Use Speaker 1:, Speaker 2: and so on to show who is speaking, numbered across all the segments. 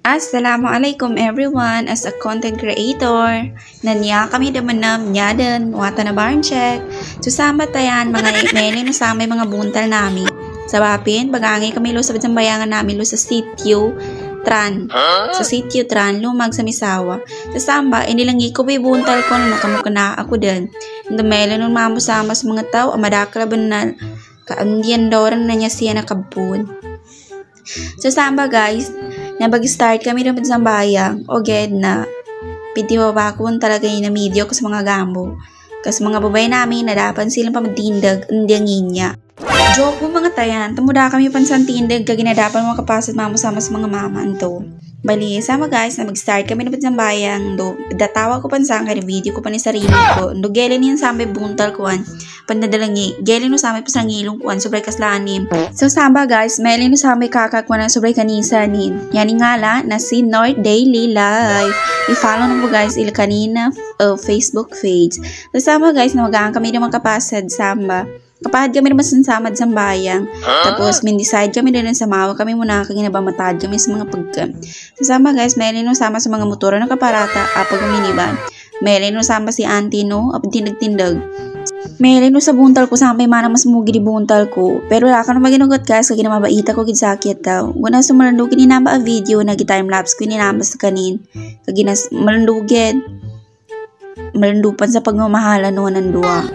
Speaker 1: Assalamualaikum everyone. As a content creator, nanya kami damanam nyadan wata na barn check. Susama tayan mga meli no sa may mga buntal namin. Sabapin, bagangay kami lo sa bayangan namin lo sa sitio Tran. Sa sitio Tran, lumag sa Misawa. Sa samba, inilangi ko may buntal ko na nakamukana ako din. Ndamela nun mamusama sa mga tao, amadakalaban na kaandiyan doran na niya siya nakabun. So samba guys, nabag-start kami naman sa bayang o ged na video bakon talaga yung na video ko sa mga gambo. Kasi mga babay namin na dapat silang pamatindag andiyangin niya. Joke mo mga tayan, tumuda kami pansan tindag kaginadapan mga kapasat mamusama sa mga mama anto. Bali, sama guys na mag-start kami naman sa bayang do datawa ko pansan kaya video ko pa ni sarili ko. Do gelin yun sa may buntal kuan. Pandadalangi, gelin no sa may pasangilong kuan sobrang kaslanim. So samba guys, melin no sa may kakakwan na sobrang kanisa nin. Yan ngala na si North Daily Life. I-follow na po guys il kanina Facebook page. So samba guys, na magaan kami naman kapasad samba. Kapahad kami naman samad sa bayang. Tapos, min-decide kami din sa mawa. Kami muna kaginabamatad kami sa mga pagka. Sasama guys, may no sama sa mga motor na kaparata. Apag miniban. May no sama si auntie no. Apag tindag-tindag. May no sa buntal ko sa may mana mas mugi di buntal ko. Pero wala ka na maginugot guys. Kaya mabaita ko ginsakit daw. Guna sa malandugin ni namba a video. Nag-timelapse ko ni namba sa kanin. Kaya malandugin. Malandupan sa pagmamahala no nandua.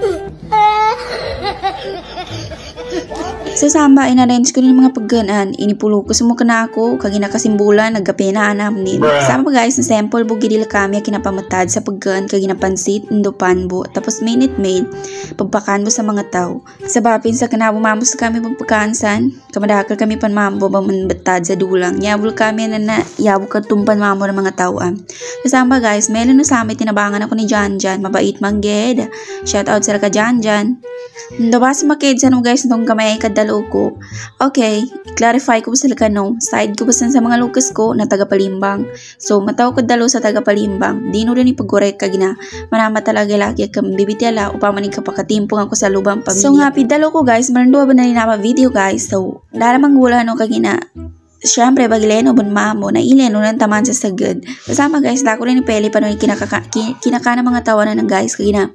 Speaker 1: Sa samba, in-arrange ko rin mga pagganaan. Inipulo ko sa mukha na ako. Kagina kasimbulan, nagkapena anam din. Sama guys, na sample bugidil kami kinapamatad sa paggan. Kagina pansit, indupan bo. Tapos minute maid, pagpakan mo sa mga tao. Sa bapin sa kanabo mamos kami pagpakansan. Kamadakal kami panmambo bamanbatad sa dulang. Yabul kami na yabul ka tumpan mamo ng mga tauan. Sa samba guys, meron no sa amin tinabangan ako ni Janjan. Mabait mangged. Shout out sa ka Janjan. Ndabas makid sa no guys nung kamay kadalo ko. Okay, clarify ko sa kano. Side ko basan sa mga lukas ko na taga-Palimbang. So mataw ko dalo sa taga-Palimbang. Di no rin ipagkorek kagina. Manama talaga laki kang bibitela upang manig kapakatimpong ako sa lubang pamilya. So nga pidalo ko guys, marandua ba na rin na video guys. So daramang gula no kagina. Siyempre, bagileno bun mamo, na ileno ng taman sa sagad. Kasama guys, lako rin ni Peli pa no kinakana mga tawanan ng guys kagina.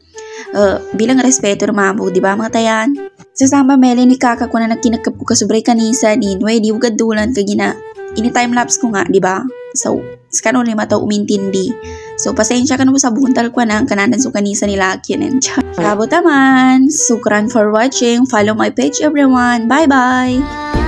Speaker 1: Bilang respeto ng mamo, di ba mga tayan? Sasama meli ni kaka ko na nagkinagkap ko kasubray kanisa ni Noy, di ugad dulan kagina. Ini-timelapse ko nga, di ba? So, skano ni mataw umintindi. So, pasensya ka na po sa buntal ko na ang kananan sa kanisa nila akyanin. Kabo taman! Sukran for watching. Follow my page everyone. Bye-bye!